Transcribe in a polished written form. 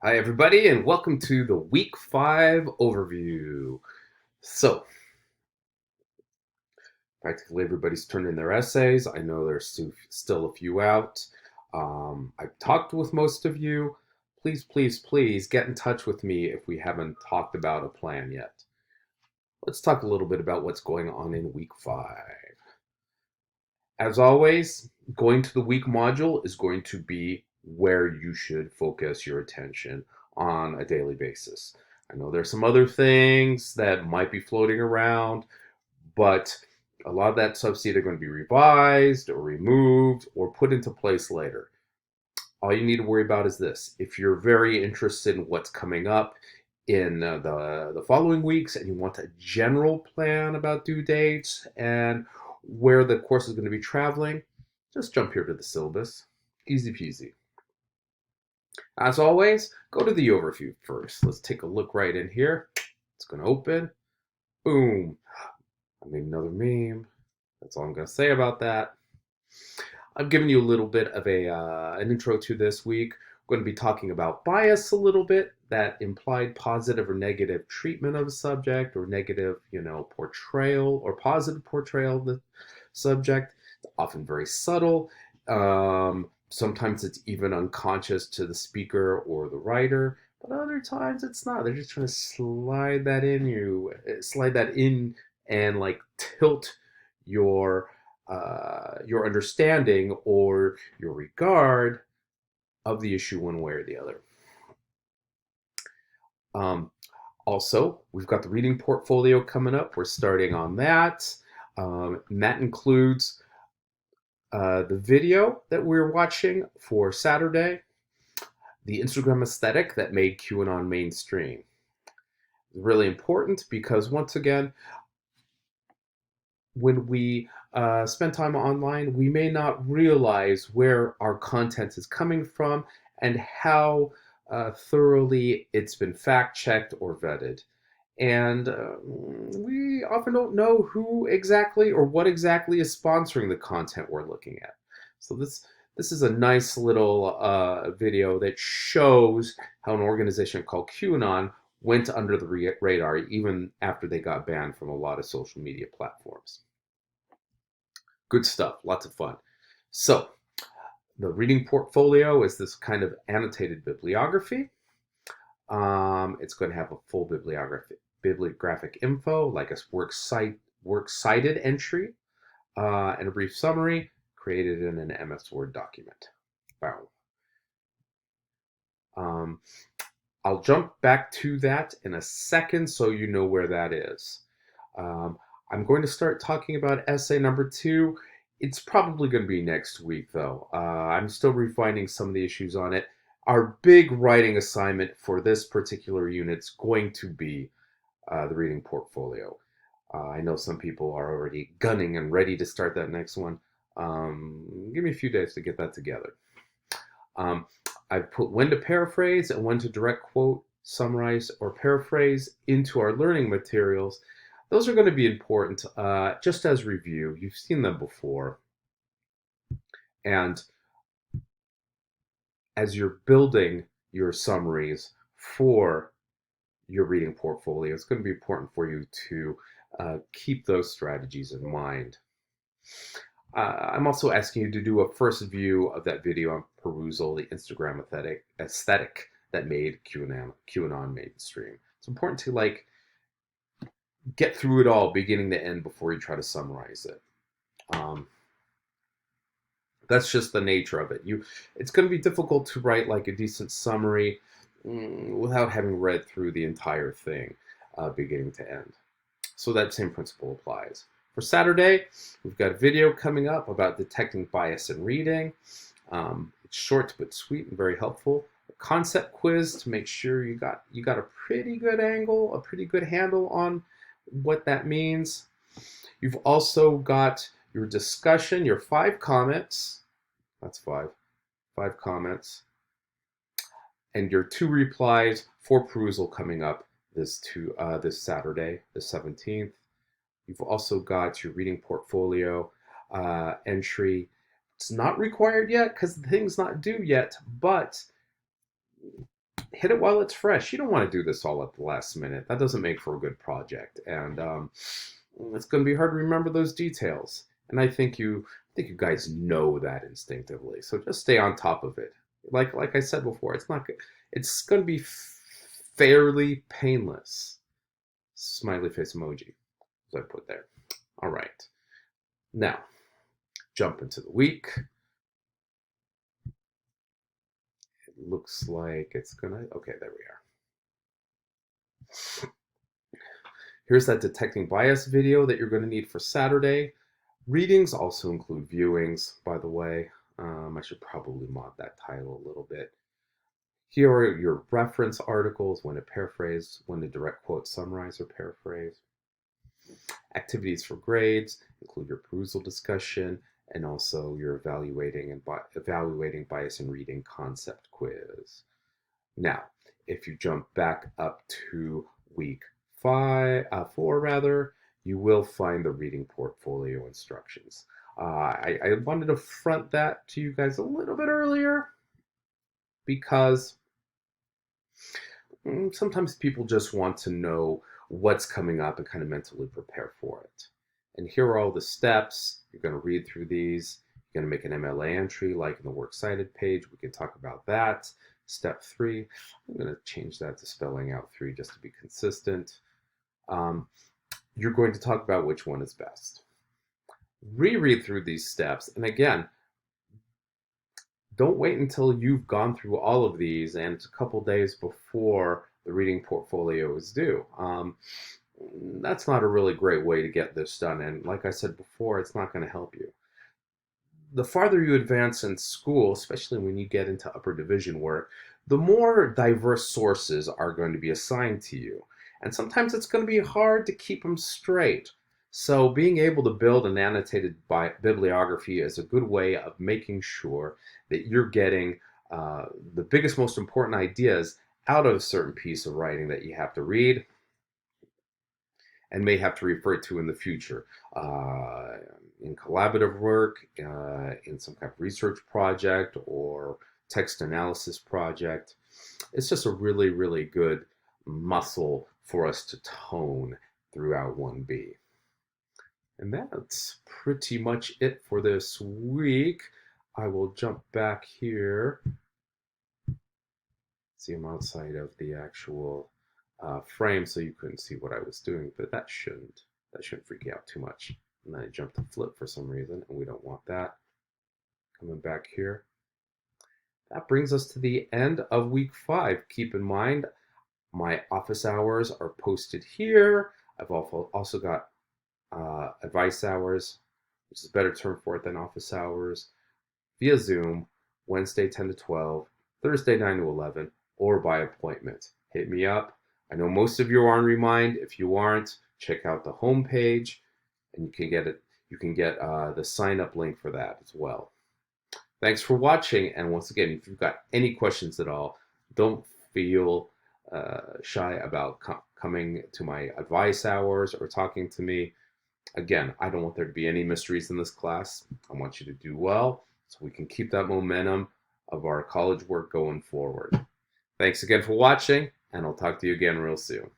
Hi, everybody, and welcome to the Week 5 overview. So, practically everybody's turned in their essays. I know there's still a few out. I've talked with most of you. Please, please, please get in touch with me if we haven't talked about a plan yet. Let's talk a little bit about what's going on in Week 5. As always, going to the week module is going to be where you should focus your attention on a daily basis. I know there's some other things that might be floating around, but a lot of that stuff's either going to be revised or removed or put into place later. All you need to worry about is this. If you're very interested in what's coming up in the following weeks and you want a general plan about due dates and where the course is going to be traveling, just jump here to the syllabus. Easy peasy. As always, go to the overview first. Let's take a look right in here. It's going to open. Boom. I made another meme. That's all I'm going to say about that. I'm giving you a little bit of an intro to this week. We're going to be talking about bias a little bit, that implied positive or negative treatment of a subject, or negative, portrayal or positive portrayal of the subject. It's often very subtle. Sometimes it's even unconscious to the speaker or the writer, but other times it's not. They're just trying to slide that in and like tilt your understanding or your regard of the issue one way or the other. Um, Also, we've got the reading portfolio coming up. We're starting on that. And that includes the video that we're watching for Saturday, the Instagram aesthetic that made QAnon mainstream. It's really important because, once again, when we spend time online, we may not realize where our content is coming from and how thoroughly it's been fact checked or vetted. And we often don't know who exactly or what exactly is sponsoring the content we're looking at. So this is a nice little video that shows how an organization called QAnon went under the radar even after they got banned from a lot of social media platforms. Good stuff, lots of fun. So, the reading portfolio is this kind of annotated bibliography. It's going to have a full bibliographic info, like a works cited entry, and a brief summary created in an MS Word document. Wow. Um, I'll jump back to that in a second so you know where that is. Um, I'm going to start talking about essay number 2. It's probably going to be next week, though. I'm still refining some of the issues on it. Our big writing assignment for this particular unit is going to be the reading portfolio. I know some people are already gunning and ready to start that next one. Give me a few days to get that together. Um, I've put when to paraphrase and when to direct quote, summarize, or paraphrase into our learning materials. Those are going to be important just as review. You've seen them before. And as you're building your summaries for your reading portfolio, it's going to be important for you to keep those strategies in mind. I'm also asking you to do a first view of that video on perusal, the Instagram aesthetic that made QAnon mainstream. It's important to get through it all, beginning to end, before you try to summarize it. Um, that's just the nature of it. It's going to be difficult to write like a decent summary without having read through the entire thing, beginning to end. So that same principle applies. For Saturday, we've got a video coming up about detecting bias in reading. It's short but sweet and very helpful. A concept quiz to make sure you got a pretty good angle, a pretty good handle on what that means. You've also got your discussion, your 5 comments. That's 5 comments, and your 2 replies for perusal coming up this Saturday, the 17th. You've also got your reading portfolio entry. It's not required yet because the thing's not due yet, but hit it while it's fresh. You don't want to do this all at the last minute. That doesn't make for a good project, and it's going to be hard to remember those details. And I think you guys know that instinctively. So just stay on top of it. Like I said before, it's not good. It's going to be fairly painless. Smiley face emoji, as I put there. All right. Now, jump into the week. It looks like it's gonna. Okay, there we are. Here's that detecting bias video that you're going to need for Saturday. Readings also include viewings, by the way. I should probably mod that title a little bit. Here are your reference articles, when to paraphrase, when to direct quote, summarize, or paraphrase. Activities for grades include your perusal discussion and also your evaluating bias in reading concept quiz. Now, if you jump back up to week 4 rather, you will find the reading portfolio instructions. I wanted to front that to you guys a little bit earlier because sometimes people just want to know what's coming up and kind of mentally prepare for it. And here are all the steps. You're going to read through these. You're going to make an MLA entry like in the Works Cited page. We can talk about that. Step 3, I'm going to change that to spelling out 3 just to be consistent. You're going to talk about which one is best. Reread through these steps. And again, don't wait until you've gone through all of these and it's a couple days before the reading portfolio is due. That's not a really great way to get this done. And like I said before, it's not going to help you. The farther you advance in school, especially when you get into upper division work, the more diverse sources are going to be assigned to you. And sometimes it's going to be hard to keep them straight. So being able to build an annotated bibliography is a good way of making sure that you're getting the biggest, most important ideas out of a certain piece of writing that you have to read and may have to refer to in the future. In collaborative work, in some kind of research project or text analysis project. It's just a really, really good muscle for us to tone throughout 1B. And that's pretty much it for this week. I will jump back here. See, I'm outside of the actual frame, so you couldn't see what I was doing, but that shouldn't freak you out too much. And then I jumped to flip for some reason, and we don't want that. Coming back here. That brings us to the end of week 5. Keep in mind, my office hours are posted here. I've also got advice hours, which is a better term for it than office hours, via Zoom, Wednesday 10 to 12, Thursday 9 to 11, or by appointment. Hit me up. I know most of you are on Remind. If you aren't, check out the homepage, and you can get it. You can get the sign-up link for that as well. Thanks for watching, and once again, if you've got any questions at all, don't feel shy about coming to my advice hours or talking to me. Again, I don't want there to be any mysteries in this class. I want you to do well so we can keep that momentum of our college work going forward. Thanks again for watching, and I'll talk to you again real soon.